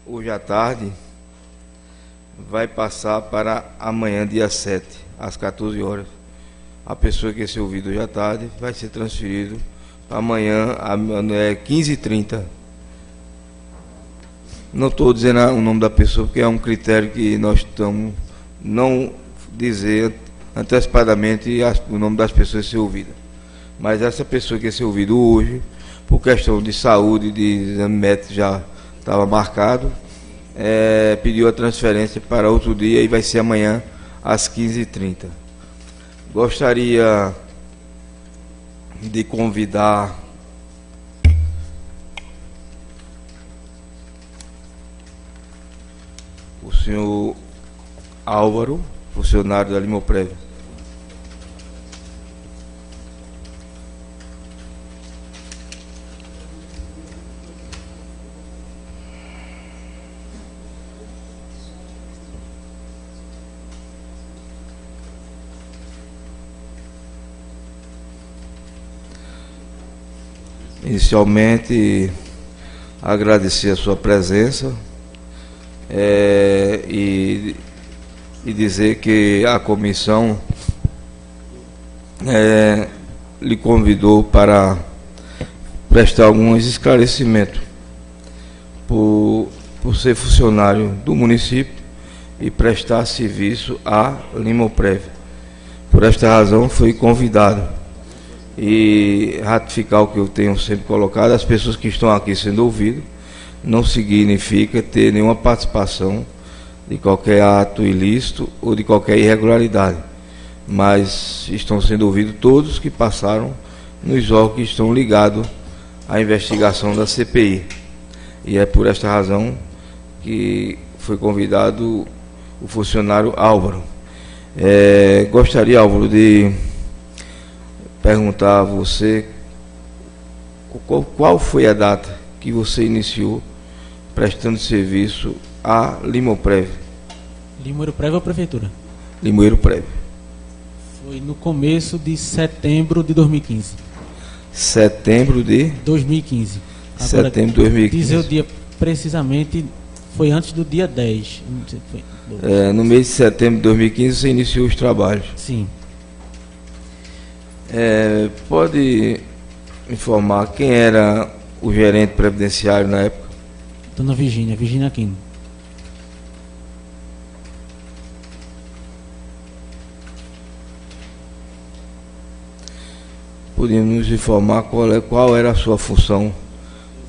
hoje à tarde vai passar para amanhã, dia 7, às 14 horas. A pessoa que ser ouvida hoje à tarde vai ser transferido para amanhã, 15h30. Não estou dizendo o nome da pessoa, porque é um critério que nós estamos não dizer antecipadamente o nome das pessoas a ser ouvidas. Mas essa pessoa que ia ser ouvida hoje, por questão de saúde, de exame médico já estava marcado, pediu a transferência para outro dia e vai ser amanhã às 15h30. Gostaria de convidar o senhor Álvaro, funcionário da Limoprev. Inicialmente, agradecer a sua presença e dizer que a comissão lhe convidou para prestar alguns esclarecimentos por ser funcionário do município e prestar serviço à Limoprev. Por esta razão, fui convidado. E ratificar o que eu tenho sempre colocado: as pessoas que estão aqui sendo ouvidas não significa ter nenhuma participação de qualquer ato ilícito ou de qualquer irregularidade, mas estão sendo ouvidos todos que passaram nos órgãos que estão ligados à investigação da CPI. E é por esta razão que foi convidado o funcionário Álvaro. Gostaria, Álvaro, de perguntar a você qual foi a data que você iniciou prestando serviço à Limoprev. Limoeiro Prev ou Prefeitura? Limoeiro Prev. Foi no começo de setembro de 2015. Setembro de 2015. Agora, setembro de 2015. Dizer o dia precisamente, foi antes do dia 10. Não sei, foi no mês de setembro de 2015 você iniciou os trabalhos. Sim. Pode informar quem era o gerente previdenciário na época? Dona Virgínia Aquino. Podemos nos informar qual era a sua função?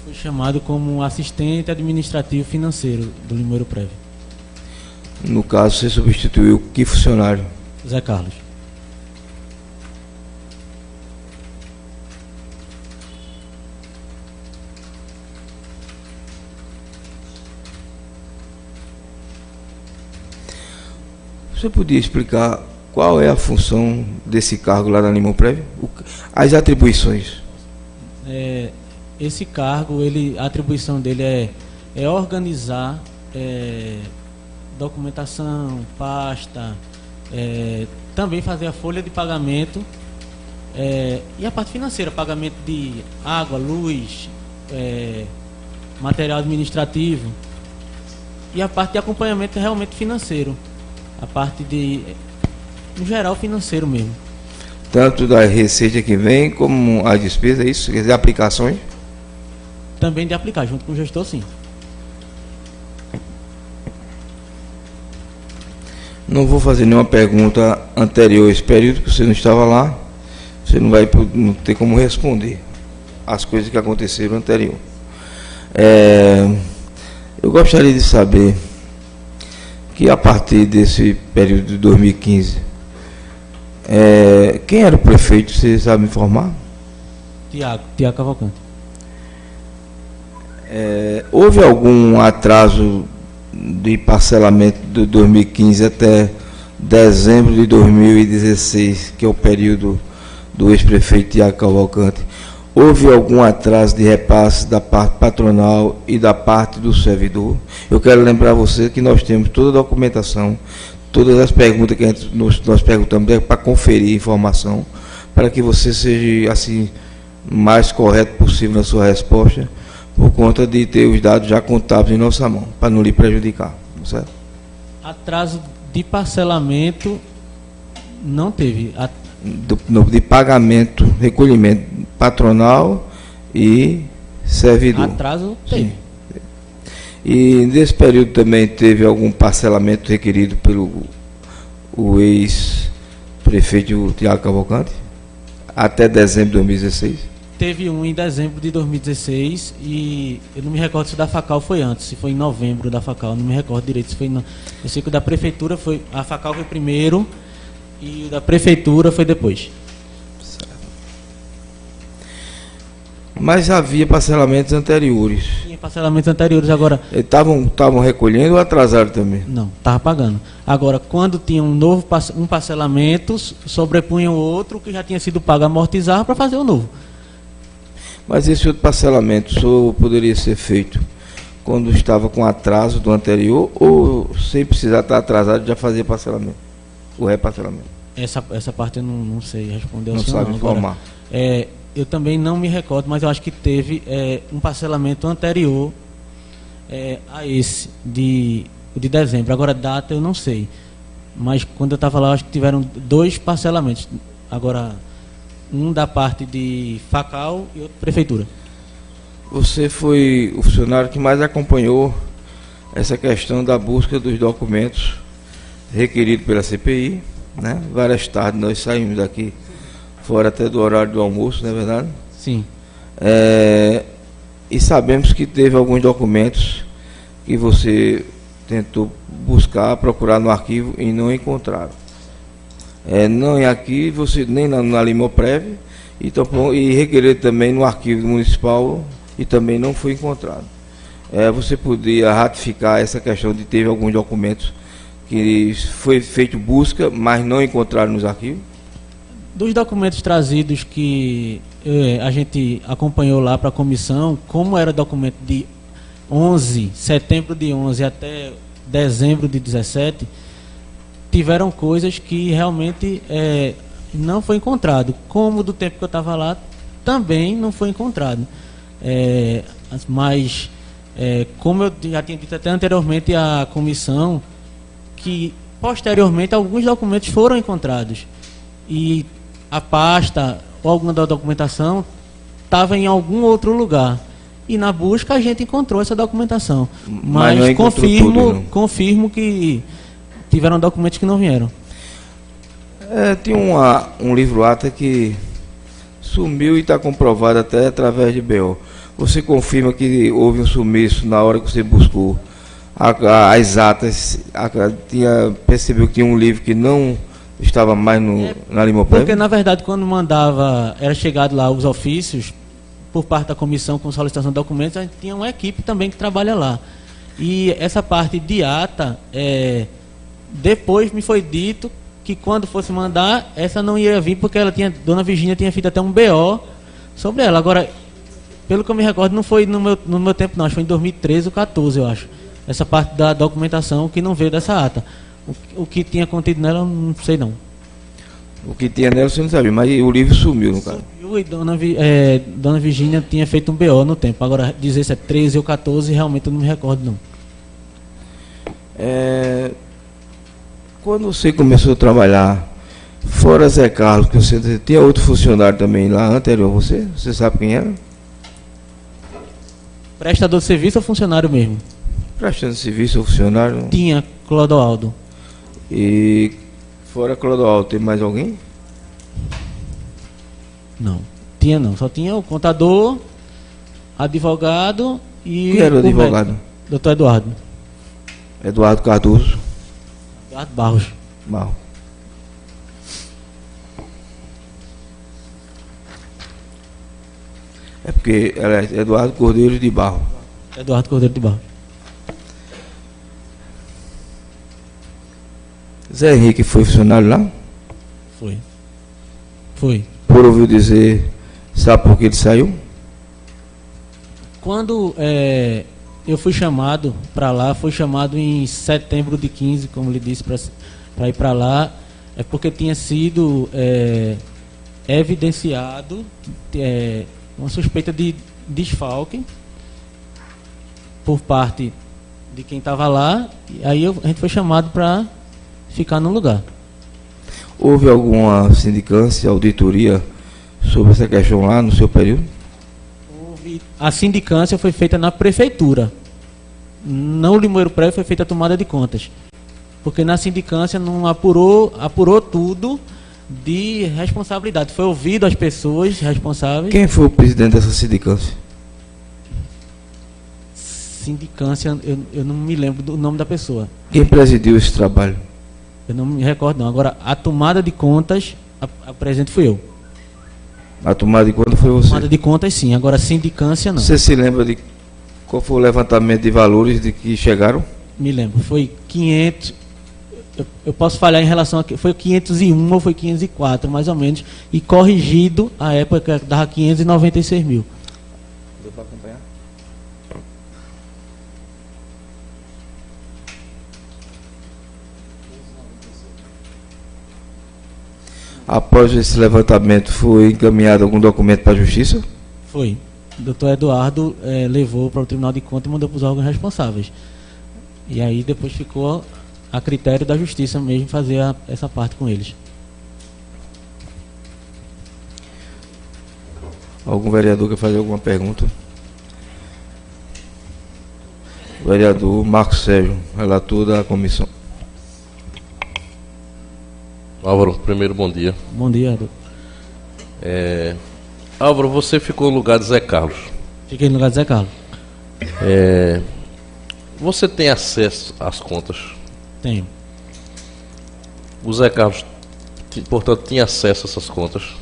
Fui chamado como assistente administrativo financeiro do Limoeiro Prev. No caso, você substituiu que funcionário? Zé Carlos. Você podia explicar qual é a função desse cargo lá na Limoprev? As atribuições. Esse cargo, a atribuição dele é organizar documentação, pasta, também fazer a folha de pagamento e a parte financeira, pagamento de água, luz, material administrativo e a parte de acompanhamento realmente financeiro. A parte no geral, financeiro mesmo. Tanto da receita que vem, como a despesa, é isso? Quer dizer, aplicações? Também de aplicar, junto com o gestor, sim. Não vou fazer nenhuma pergunta anterior a esse período, que você não estava lá. Você não vai ter como responder as coisas que aconteceram anterior. Eu gostaria de saber que a partir desse período de 2015, quem era o prefeito, você sabe me informar? Tiago Cavalcante. Houve algum atraso de parcelamento de 2015 até dezembro de 2016, que é o período do ex-prefeito Tiago Cavalcante? Houve algum atraso de repasse da parte patronal e da parte do servidor? Eu quero lembrar você que nós temos toda a documentação, todas as perguntas que nós perguntamos para conferir informação, para que você seja assim mais correto possível na sua resposta, por conta de ter os dados já contábeis em nossa mão, para não lhe prejudicar, certo? Atraso de parcelamento não teve. De pagamento, recolhimento patronal e servidor. Atraso teve. Sim. E nesse período também teve algum parcelamento requerido pelo o ex-prefeito Tiago Cavalcante? Até dezembro de 2016? Teve um em dezembro de 2016 e eu não me recordo se da FACAL foi antes, se foi em novembro da FACAL, não me recordo direito se foi não. Eu sei que o da prefeitura foi, a FACAL foi primeiro e o da prefeitura foi depois. Mas havia parcelamentos anteriores. Tinha parcelamentos anteriores, agora... Estavam recolhendo ou atrasaram também? Não, estava pagando. Agora, quando tinha um parcelamento, sobrepunha o outro que já tinha sido pago, amortizar para fazer o novo. Mas esse outro parcelamento só poderia ser feito quando estava com atraso do anterior ou sem precisar estar atrasado já fazia parcelamento? O reparcelamento? Essa parte eu não sei responder ao não senhor. Sabe informar. Eu também não me recordo, mas eu acho que teve um parcelamento anterior a esse de dezembro. Agora, data eu não sei. Mas quando eu estava lá, eu acho que tiveram 2 parcelamentos. Agora, um da parte de FACAL e outro prefeitura. Você foi o funcionário que mais acompanhou essa questão da busca dos documentos requeridos pela CPI, né? Várias tardes nós saímos daqui fora até do horário do almoço, não é verdade? Sim. E sabemos que teve alguns documentos que você tentou buscar, procurar no arquivo e não encontraram. Não é aqui, você nem na Limoprev, e requerer também no arquivo municipal e também não foi encontrado. Você podia ratificar essa questão de teve alguns documentos que foi feito busca, mas não encontraram nos arquivos? Dos documentos trazidos que a gente acompanhou lá para a comissão, como era documento de setembro de 11 até dezembro de 17, tiveram coisas que realmente não foi encontrado. Como do tempo que eu estava lá, também não foi encontrado. Mas, como eu já tinha dito até anteriormente à comissão, que posteriormente alguns documentos foram encontrados. E a pasta ou alguma da documentação estava em algum outro lugar. E na busca a gente encontrou essa documentação. Mas confirmo que tiveram documentos que não vieram. Tem um livro-ata que sumiu e está comprovado até através de BO. Você confirma que houve um sumiço na hora que você buscou as atas? Percebeu que tinha um livro que não estava mais na Limoprev? Porque, na verdade, quando mandava, era chegado lá os ofícios, por parte da comissão com solicitação de documentos, a gente tinha uma equipe também que trabalha lá. E essa parte de ata, depois me foi dito que quando fosse mandar, essa não ia vir, porque Dona Virgínia tinha feito até um BO sobre ela. Agora, pelo que eu me recordo, não foi no meu tempo não, acho que foi em 2013 ou 2014, eu acho. Essa parte da documentação que não veio dessa ata. O que tinha contido nela, eu não sei não. O que tinha nela você não sabia, mas o livro sumiu, no caso. Sumiu e Dona Virgínia tinha feito um BO no tempo. Agora, dizer se é 13 ou 14, realmente eu não me recordo não. Quando você começou a trabalhar, fora Zé Carlos, que você tinha outro funcionário também lá anterior a você? Você sabe quem era? Prestador de serviço ou funcionário mesmo? Prestando serviço ou funcionário? Tinha Clodoaldo. E fora Clodoaldo, tem mais alguém? Não, tinha não. Só tinha o contador, advogado e... Quem era o advogado? Doutor Eduardo. Eduardo Cardoso. Eduardo Barros. Barros. É porque ela é Eduardo Cordeiro de Barro. Eduardo Cordeiro de Barro. Zé Henrique foi funcionário lá? Foi. Por ouvir dizer, sabe por que ele saiu? Quando eu fui chamado para lá, fui chamado em setembro de 15, como ele disse, para ir para lá, é porque tinha sido evidenciado uma suspeita de desfalque por parte de quem estava lá, e aí a gente foi chamado para ficar no lugar. Houve alguma sindicância, auditoria sobre essa questão lá no seu período? A sindicância foi feita na prefeitura. No Limoeiro Prévio foi feita a tomada de contas. Porque na sindicância não apurou tudo de responsabilidade. Foi ouvido as pessoas responsáveis. Quem foi o presidente dessa sindicância? Sindicância, eu não me lembro do nome da pessoa. Quem presidiu esse trabalho? Eu não me recordo não. Agora, a tomada de contas, a presente fui eu. A tomada de conta foi você? A tomada de contas sim, agora a sindicância não. Você se lembra de qual foi o levantamento de valores de que chegaram? Me lembro, foi 500, eu posso falhar em relação a, foi 501 ou foi 504, mais ou menos, e corrigido, a época dava 596 mil. Deu para acompanhar? Após esse levantamento, foi encaminhado algum documento para a Justiça? Foi. O doutor Eduardo levou para o Tribunal de Contas e mandou para os órgãos responsáveis. E aí depois ficou a critério da Justiça mesmo fazer essa parte com eles. Algum vereador quer fazer alguma pergunta? O vereador Marcos Sérgio, relator da comissão. Álvaro, primeiro bom dia. Bom dia, doutor. Álvaro, você ficou no lugar de Zé Carlos. Fiquei no lugar de Zé Carlos. Você tem acesso às contas? Tenho. O Zé Carlos, portanto, tinha acesso a essas contas?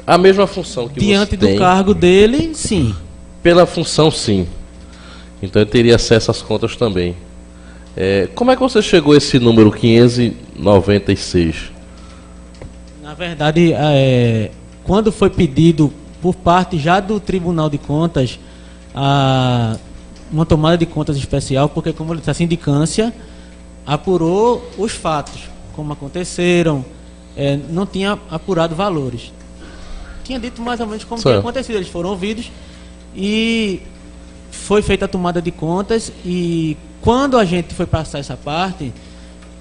A mesma função que Diante você tem. do cargo dele, sim. Pela função, sim. Então ele teria acesso às contas também. Como é que você chegou a esse número 596? Na verdade, quando foi pedido por parte já do Tribunal de Contas uma tomada de contas especial, porque, como eu disse, a sindicância apurou os fatos, como aconteceram, não tinha apurado valores. Tinha dito mais ou menos como tinha acontecido, eles foram ouvidos e foi feita a tomada de contas, e quando a gente foi passar essa parte,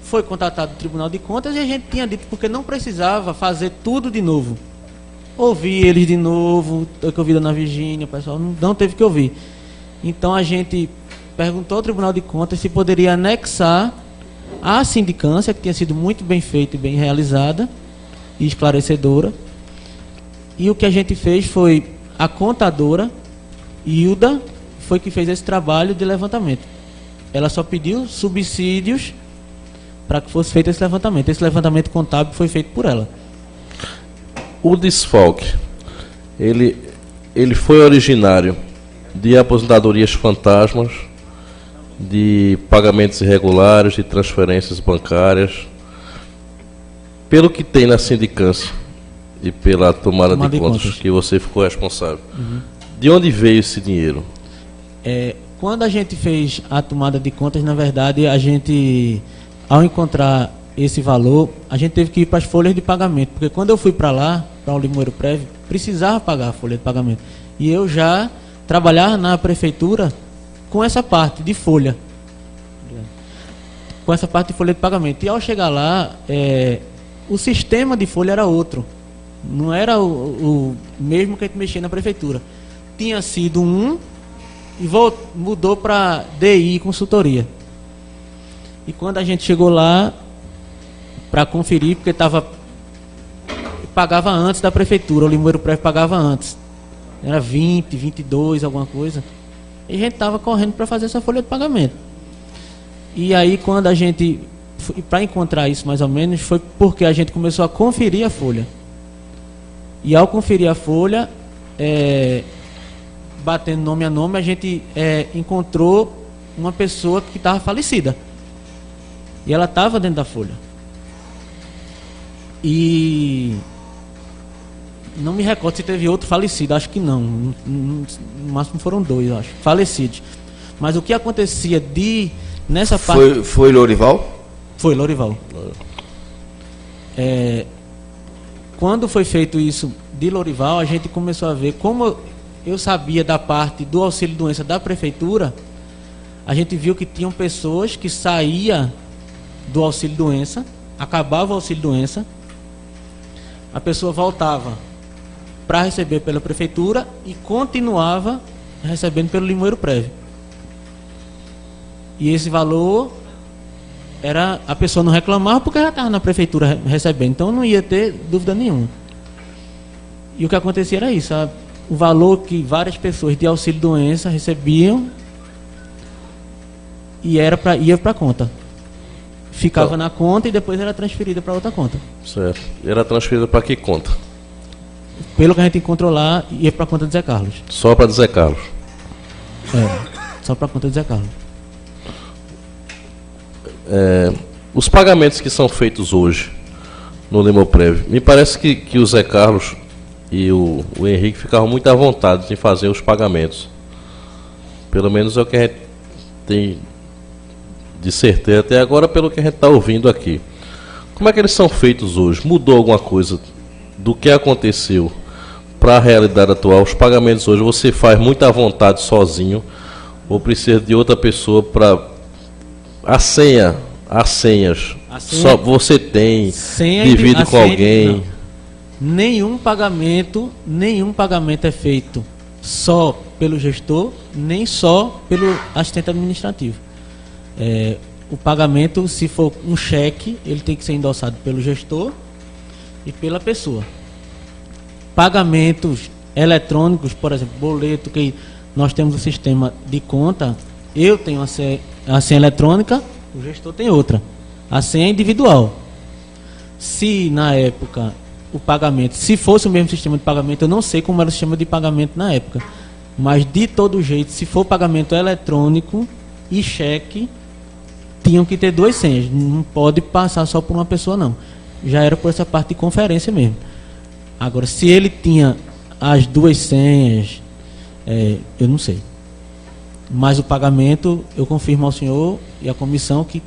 foi contatado o Tribunal de Contas e a gente tinha dito porque não precisava fazer tudo de novo. Ouvir eles de novo, eu que ouvi Dona Virgínia, o pessoal não teve que ouvir. Então a gente perguntou ao Tribunal de Contas se poderia anexar a sindicância, que tinha sido muito bem feita e bem realizada e esclarecedora. E o que a gente fez foi, a contadora, Hilda, foi que fez esse trabalho de levantamento. Ela só pediu subsídios para que fosse feito esse levantamento. Esse levantamento contábil foi feito por ela. O desfalque, ele foi originário de aposentadorias fantasmas, de pagamentos irregulares, de transferências bancárias. Pelo que tem na sindicância e pela tomada de contas que você ficou responsável, de onde veio esse dinheiro? Quando a gente fez a tomada de contas, na verdade, a gente, ao encontrar esse valor, a gente teve que ir para as folhas de pagamento, porque quando eu fui para lá, para o Limoeiro Prévio, precisava pagar a folha de pagamento. E eu já trabalhava na prefeitura com essa parte de folha. Com essa parte de folha de pagamento. E ao chegar lá, o sistema de folha era outro. Não era o mesmo que a gente mexia na prefeitura. Tinha sido e mudou para DI, consultoria. E quando a gente chegou lá para conferir, porque pagava antes da prefeitura, o Limoeiro Prévio pagava antes. Era 20, 22, alguma coisa. E a gente estava correndo para fazer essa folha de pagamento. E aí, quando a gente, para encontrar isso mais ou menos, foi porque a gente começou a conferir a folha. E ao conferir a folha, batendo nome a nome, a gente encontrou uma pessoa que estava falecida. E ela estava dentro da folha. E não me recordo se teve outro falecido, acho que não. No máximo foram 2, acho, falecidos. Mas o que acontecia nessa parte... Foi Lorival? Foi Lorival. Quando foi feito isso de Lorival, a gente começou a ver como eu sabia da parte do auxílio-doença da prefeitura, a gente viu que tinham pessoas que saíam do auxílio-doença, acabava o auxílio-doença, a pessoa voltava para receber pela prefeitura e continuava recebendo pelo limoeiro prévio. E esse valor era, a pessoa não reclamava porque já estava na prefeitura recebendo, então não ia ter dúvida nenhuma. E o que acontecia era isso, o valor que várias pessoas de auxílio-doença recebiam e ia para a conta. Ficava Então, na conta e depois era transferida para outra conta. certo. Era transferida para que conta? Pelo que a gente encontrou lá, ia para a conta de Zé Carlos. Só para Zé Carlos. Só para a conta de Zé Carlos. Os pagamentos que são feitos hoje no Limoprev, me parece que o Zé Carlos e o Henrique ficavam muito à vontade em fazer os pagamentos. Pelo menos é o que a gente tem de certeza até agora, pelo que a gente está ouvindo aqui. Como é que eles são feitos hoje? Mudou alguma coisa do que aconteceu para a realidade atual? Os pagamentos hoje você faz muito à vontade sozinho ou precisa de outra pessoa para... As senhas só você tem, divide com alguém? Não. Nenhum pagamento é feito só pelo gestor, nem só pelo assistente administrativo. O pagamento, se for um cheque, ele tem que ser endossado pelo gestor e pela pessoa. Pagamentos eletrônicos, por exemplo, boleto, que nós temos um sistema de conta, eu tenho a senha eletrônica, o gestor tem outra. A senha é individual. Se na época o pagamento, se fosse o mesmo sistema de pagamento, eu não sei como era o sistema de pagamento na época, mas de todo jeito, se for pagamento eletrônico e cheque, tinham que ter 2 senhas, não pode passar só por uma pessoa não. Já era por essa parte de conferência mesmo. Agora, se ele tinha as 2 senhas, eu não sei. Mas o pagamento, eu confirmo ao senhor e à comissão que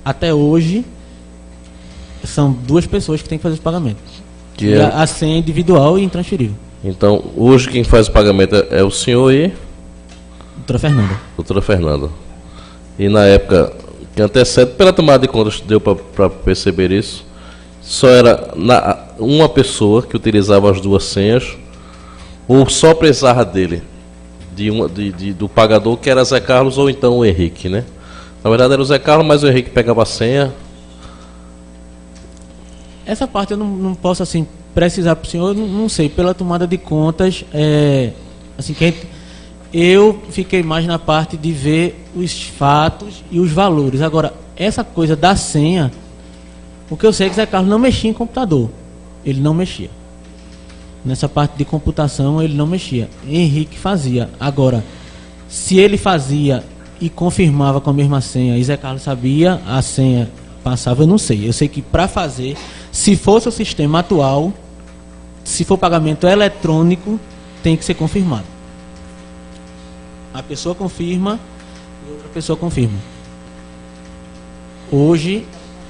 até hoje são 2 pessoas que têm que fazer os pagamentos. Que a senha é individual e intransferível. Então, hoje quem faz o pagamento é o senhor e... Doutora Fernanda. E na época que antecede, pela tomada de contas, deu para perceber isso, só era uma pessoa que utilizava as 2 senhas, ou só precisava dele, do pagador, que era Zé Carlos ou então o Henrique, né? Na verdade era o Zé Carlos, mas o Henrique pegava a senha. Essa parte eu não posso assim precisar para o senhor, não sei, pela tomada de contas, assim que eu fiquei mais na parte de ver os fatos e os valores. Agora, essa coisa da senha, o que eu sei é que Zé Carlos não mexia em computador. Ele não mexia. Nessa parte de computação, ele não mexia. Henrique fazia. Agora, se ele fazia e confirmava com a mesma senha, e Zé Carlos sabia, a senha passava, eu não sei. Eu sei que para fazer, se fosse o sistema atual, se for pagamento eletrônico, tem que ser confirmado. A pessoa confirma e outra pessoa confirma. Hoje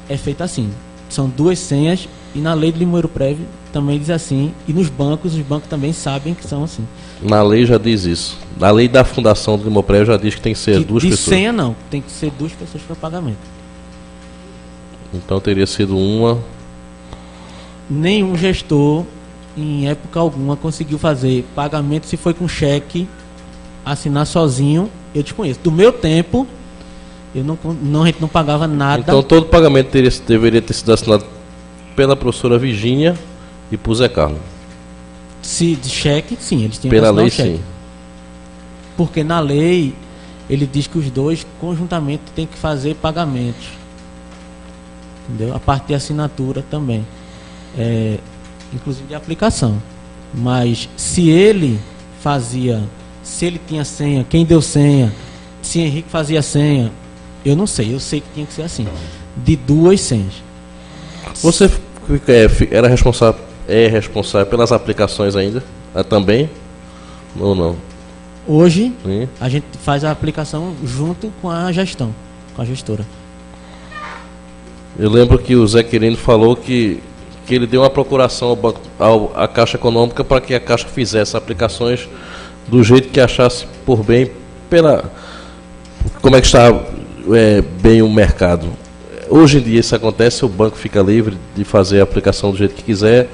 é feito assim. São 2 senhas e na lei do Limoeiro Prévio também diz assim. E nos bancos, os bancos também sabem que são assim. Na lei já diz isso. Na lei da fundação do Limoeiro Prévio já diz que tem que ser 2 pessoas. De senha não, tem que ser 2 pessoas para pagamento. Então teria sido uma... Nenhum gestor, em época alguma, conseguiu fazer pagamento se foi com cheque, assinar sozinho, eu desconheço. Do meu tempo, a gente não pagava nada. Então todo pagamento deveria ter sido assinado pela professora Virgínia e por Zé Carlos. Se de cheque, sim, eles tinham pela que assinar lei, o cheque. sim. Porque na lei, ele diz que os 2 conjuntamente têm que fazer pagamentos. Entendeu? A parte de assinatura também. Inclusive de aplicação. Mas se ele fazia... Se ele tinha senha, quem deu senha, se Henrique fazia senha, eu não sei, eu sei que tinha que ser assim, de 2 senhas. Você era responsável, responsável pelas aplicações ainda? Também? Ou não? Hoje, Sim. A gente faz a aplicação junto com a gestão, com a gestora. Eu lembro que o Zé Quirino falou que ele deu uma procuração à Caixa Econômica para que a Caixa fizesse aplicações do jeito que achasse por bem, como é que está bem o mercado. Hoje em dia isso acontece, o banco fica livre de fazer a aplicação do jeito que quiser,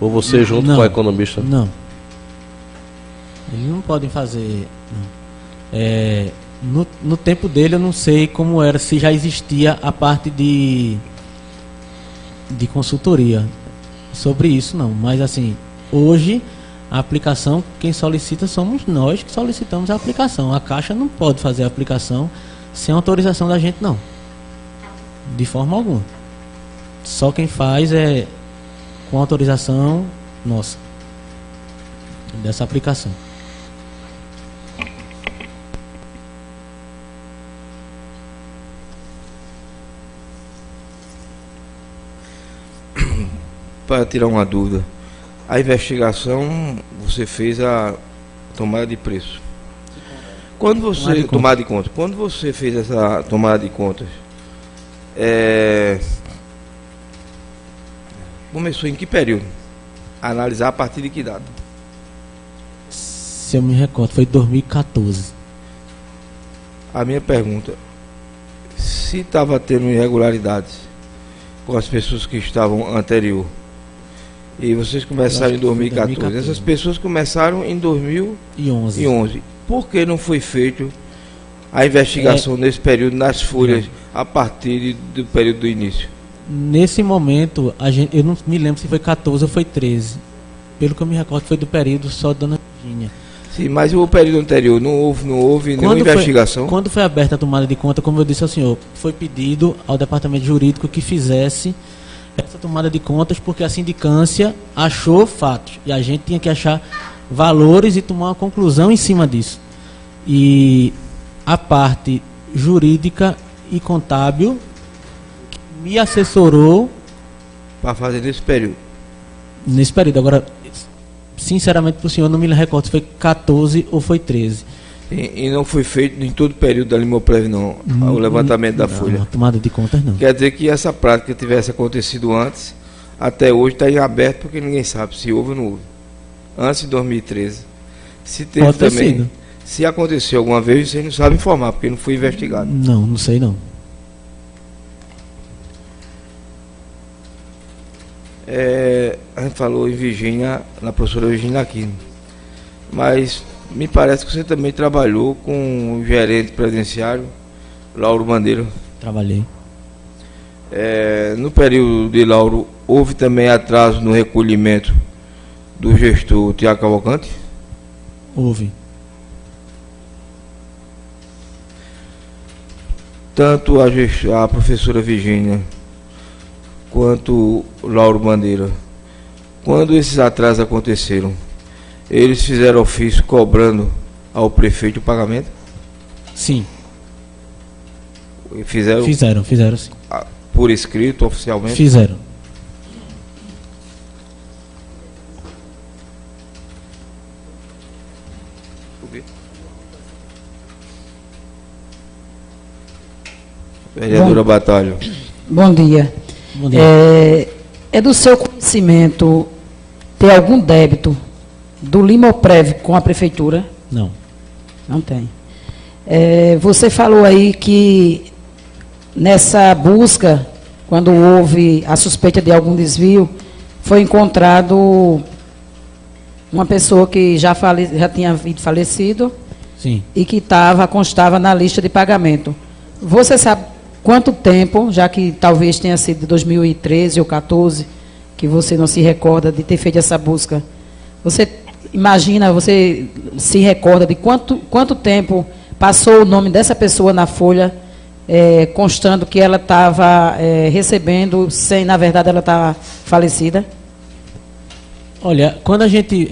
ou você junto com o economista? Não. Eles não podem fazer. Não. No tempo dele eu não sei como era, se já existia a parte de consultoria sobre isso, não. Mas assim, hoje a aplicação, quem solicita somos nós que solicitamos a aplicação. A Caixa não pode fazer a aplicação sem autorização da gente, não. De forma alguma. Só quem faz é com autorização nossa dessa aplicação. Para tirar uma dúvida, a investigação, você fez a tomada de preço. Quando você tomada de conta, quando você fez essa tomada de contas, começou em que período? Analisar a partir de que data? Se eu me recordo, foi 2014. A minha pergunta, se estava tendo irregularidades com as pessoas que estavam anterior, e vocês começaram em 2014. Essas pessoas começaram em 2011. Por que não foi feito a investigação nesse período nas folhas a partir do período do início? Nesse momento, eu não me lembro se foi 14 ou foi 13. Pelo que eu me recordo, foi do período só da Dona Virgínia. Sim, mas o período anterior não houve nenhuma investigação? Quando foi aberta a tomada de conta, como eu disse ao senhor, foi pedido ao departamento jurídico que fizesse essa tomada de contas, porque a sindicância achou fatos e a gente tinha que achar valores e tomar uma conclusão em cima disso. E a parte jurídica e contábil me assessorou para fazer nesse período. Agora, sinceramente, para o senhor não me recordo se foi 14 ou foi 13. E não foi feito em todo o período da Limoprev, não, o levantamento da folha. Não, tomada de contas não. Quer dizer que essa prática tivesse acontecido antes, até hoje está em aberto, porque ninguém sabe se houve ou não houve. Antes de 2013. Se teve Pode ter também, sido. se aconteceu alguma vez, vocês não sabem informar, porque não foi investigado. Não sei não. A gente falou em Virgínia, na professora Virgínia Aquino, mas me parece que você também trabalhou com o gerente previdenciário, Lauro Bandeira. Trabalhei. No período de Lauro, houve também atraso no recolhimento do gestor Tiago Cavalcante? Houve. Tanto a professora Virgínia quanto o Lauro Bandeira, quando esses atrasos aconteceram, eles fizeram ofício cobrando ao prefeito o pagamento? Sim. Fizeram sim. Por escrito, oficialmente? Fizeram. Vereadora Batalha. Bom dia. Bom dia. É do seu conhecimento ter algum débito do Limoprev com a prefeitura? Não. Não tem. Você falou aí que nessa busca, quando houve a suspeita de algum desvio, foi encontrado uma pessoa que já tinha falecido. Sim. E que constava na lista de pagamento. Você sabe quanto tempo, já que talvez tenha sido de 2013 ou 2014, que você não se recorda de ter feito essa busca? Você imagina, você se recorda de quanto tempo passou o nome dessa pessoa na folha, constando que ela estava recebendo, sem, na verdade, ela estava falecida? Olha, quando a gente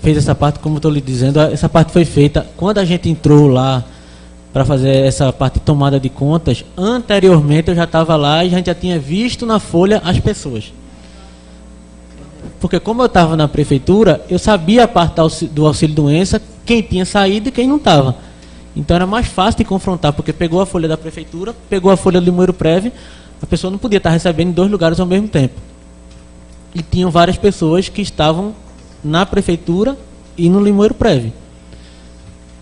fez essa parte, como eu estou lhe dizendo, essa parte foi feita quando a gente entrou lá para fazer essa parte de tomada de contas. Anteriormente eu já estava lá e a gente já tinha visto na folha as pessoas. Porque como eu estava na prefeitura, eu sabia a parte do auxílio-doença, quem tinha saído e quem não estava. Então era mais fácil de confrontar, porque pegou a folha da prefeitura, pegou a folha do Limoprev, a pessoa não podia estar recebendo em 2 lugares ao mesmo tempo. E tinham várias pessoas que estavam na prefeitura e no Limoprev.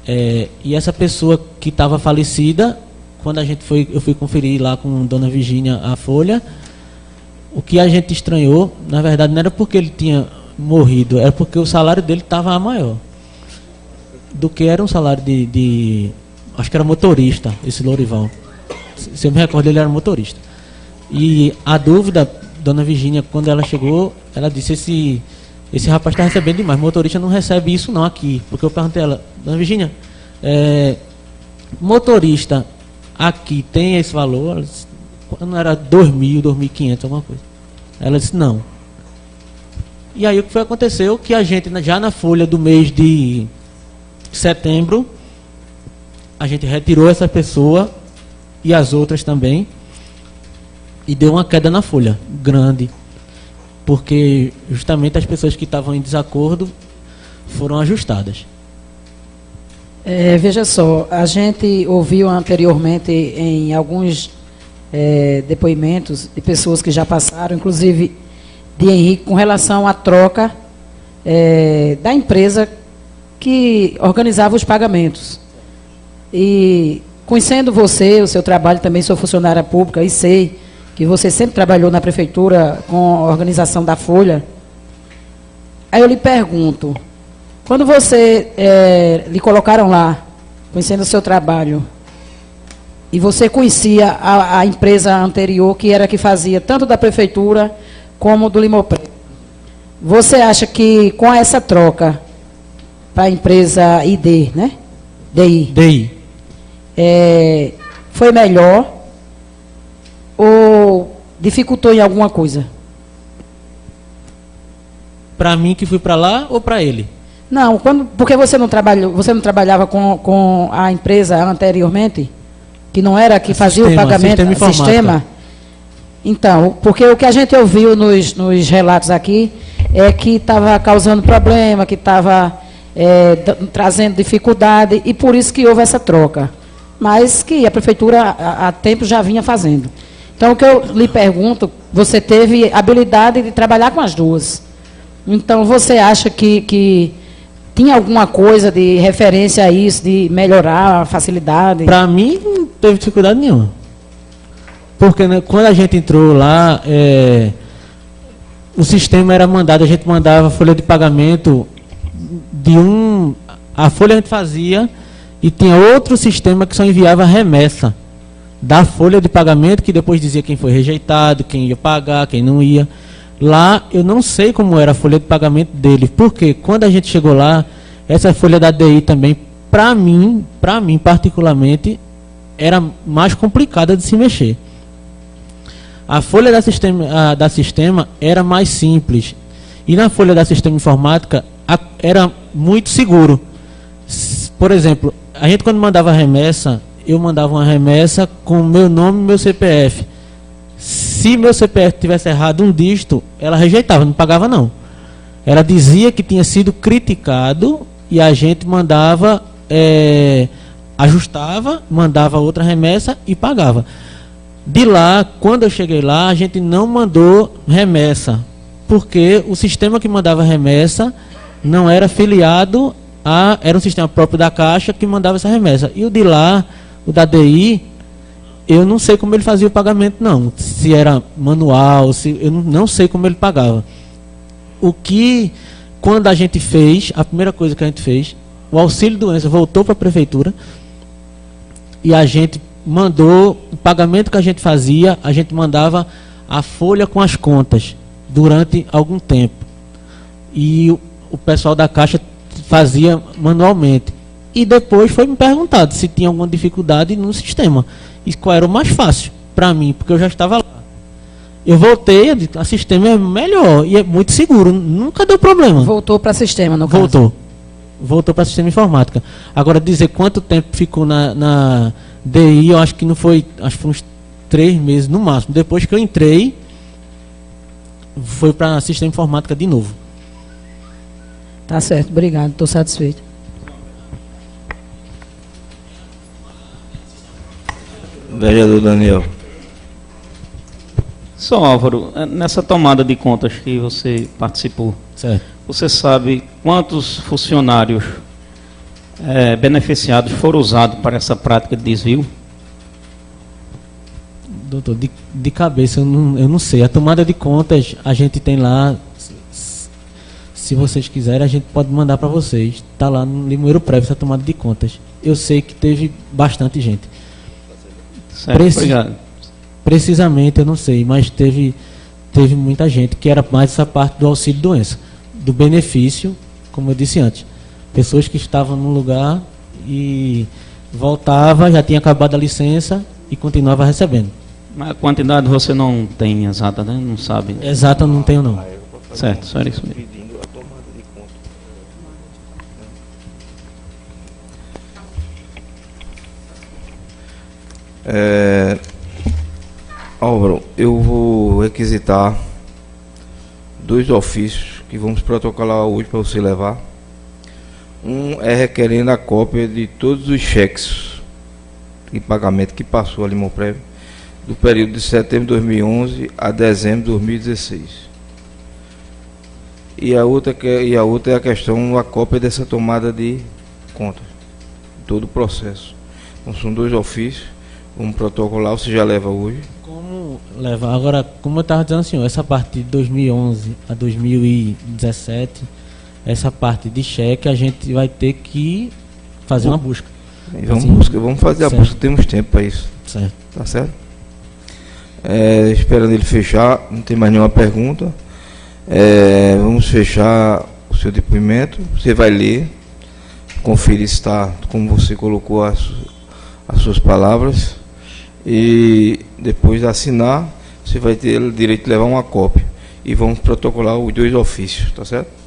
E essa pessoa que estava falecida, quando eu fui conferir lá com Dona Virgínia a folha, o que a gente estranhou, na verdade, não era porque ele tinha morrido, era porque o salário dele estava maior do que era um salário acho que era motorista, esse Lourival. Se eu me recordo, ele era motorista. E a dúvida, Dona Virgínia, quando ela chegou, ela disse, esse rapaz está recebendo demais, motorista não recebe isso não aqui. Porque eu perguntei a ela, Dona Virgínia, motorista aqui tem esse valor? Ela disse, não era 2.000, 2.500, alguma coisa. Ela disse, não. E aí o que foi aconteceu? Que a gente, já na folha do mês de setembro, a gente retirou essa pessoa e as outras também, e deu uma queda na folha, grande. Porque justamente as pessoas que estavam em desacordo foram ajustadas. Veja só, a gente ouviu anteriormente em alguns depoimentos de pessoas que já passaram, inclusive de Henrique, com relação à troca da empresa que organizava os pagamentos. E conhecendo você, o seu trabalho, também sou funcionária pública e sei que você sempre trabalhou na prefeitura com a organização da folha. Aí eu lhe pergunto, quando você lhe colocaram lá, conhecendo o seu trabalho, e você conhecia a empresa anterior, que era a que fazia tanto da prefeitura como do Limopre, você acha que com essa troca para a empresa ID, né? DI. Foi melhor ou dificultou em alguma coisa? Para mim que fui para lá ou para ele? Não, porque você não trabalhava com a empresa anteriormente, que não era a que fazia o pagamento, sistema. Então, porque o que a gente ouviu nos relatos aqui é que estava causando problema, que estava trazendo dificuldade, e por isso que houve essa troca. Mas que a prefeitura há tempo já vinha fazendo. Então, o que eu lhe pergunto, você teve habilidade de trabalhar com as duas. Então, você acha que tinha alguma coisa de referência a isso, de melhorar a facilidade? Para mim, não teve dificuldade nenhuma. Porque, né, quando a gente entrou lá, o sistema era mandado, a gente mandava a folha de pagamento a folha a gente fazia, e tinha outro sistema que só enviava a remessa da folha de pagamento, que depois dizia quem foi rejeitado, quem ia pagar, quem não ia. Lá, eu não sei como era a folha de pagamento dele, porque quando a gente chegou lá, essa folha da DI também, para mim particularmente, era mais complicada de se mexer. A folha da sistema era mais simples, e na folha da sistema informática era muito seguro. Por exemplo, a gente quando mandava remessa, eu mandava uma remessa com meu nome e meu CPF. Se meu CPF tivesse errado um dígito, ela rejeitava, não pagava não. Ela dizia que tinha sido criticado e a gente mandava, ajustava, mandava outra remessa e pagava. De lá, quando eu cheguei lá, a gente não mandou remessa, porque o sistema que mandava remessa não era filiado era um sistema próprio da Caixa que mandava essa remessa. E o de lá, o da DI, eu não sei como ele fazia o pagamento, não. Se era manual, eu não sei como ele pagava. Quando a gente fez, a primeira coisa que a gente fez, o auxílio-doença voltou para a prefeitura e a gente mandou o pagamento que a gente fazia, a gente mandava a folha com as contas durante algum tempo. E o pessoal da Caixa fazia manualmente. E depois foi me perguntado se tinha alguma dificuldade no sistema. E qual era o mais fácil para mim, porque eu já estava lá. Eu voltei, o sistema é melhor e é muito seguro, nunca deu problema. Voltou para sistema, no caso? Voltou para sistema informática. Agora, dizer quanto tempo ficou na DI, eu acho que não foi, acho que foi uns 3 meses no máximo. Depois que eu entrei, foi para sistema informática de novo. Tá certo, obrigado, estou satisfeito. Vereador Daniel. São Álvaro, nessa tomada de contas que você participou, Certo. você sabe quantos funcionários beneficiados foram usados para essa prática de desvio? Doutor, de cabeça eu não sei. A tomada de contas a gente tem lá. Se vocês quiserem, a gente pode mandar para vocês. Está lá no Limoeiro Prévio essa tomada de contas. Eu sei que teve bastante gente. Certo, obrigado. Precisamente eu não sei, mas teve muita gente, que era mais essa parte do auxílio doença, do benefício, como eu disse antes. Pessoas que estavam num lugar e voltava, já tinha acabado a licença e continuava recebendo. Mas a quantidade você não tem exata, né? Não sabe? Exata eu não tenho não. Certo, só era isso mesmo. Álvaro, eu vou requisitar 2 ofícios que vamos protocolar hoje para você levar. Um é requerendo a cópia de todos os cheques de pagamento que passou a Limoprev do período de setembro de 2011 a dezembro de 2016. E a outra é a questão da cópia dessa tomada de contas, todo o processo. Então são 2 ofícios, vamos protocolar, você já leva hoje. Como levar? Agora, como eu estava dizendo, senhor, essa parte de 2011 a 2017, essa parte de cheque, a gente vai ter que fazer uma busca. Vamos fazer a busca, temos tempo para isso. Certo. Tá certo? Esperando ele fechar, não tem mais nenhuma pergunta. Vamos fechar o seu depoimento. Você vai ler, conferir se está como você colocou as suas palavras. E depois de assinar, você vai ter o direito de levar uma cópia. E vamos protocolar os 2 ofícios, tá certo?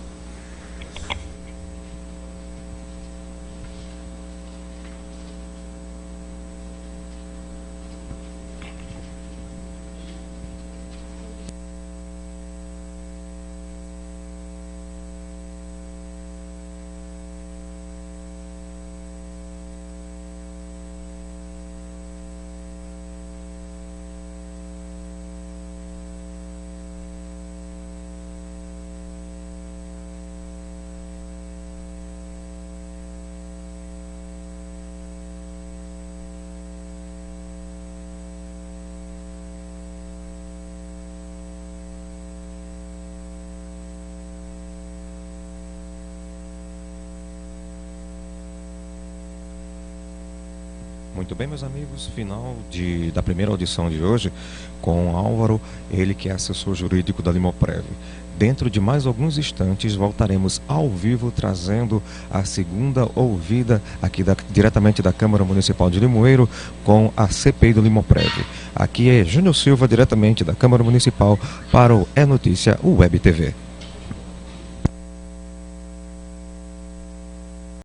Muito bem, meus amigos, final da primeira audição de hoje com Álvaro, ele que é assessor jurídico da Limoprev. Dentro de mais alguns instantes voltaremos ao vivo trazendo a segunda ouvida aqui diretamente da Câmara Municipal de Limoeiro com a CPI do Limoprev. Aqui é Júnior Silva diretamente da Câmara Municipal para o É Notícia Web TV.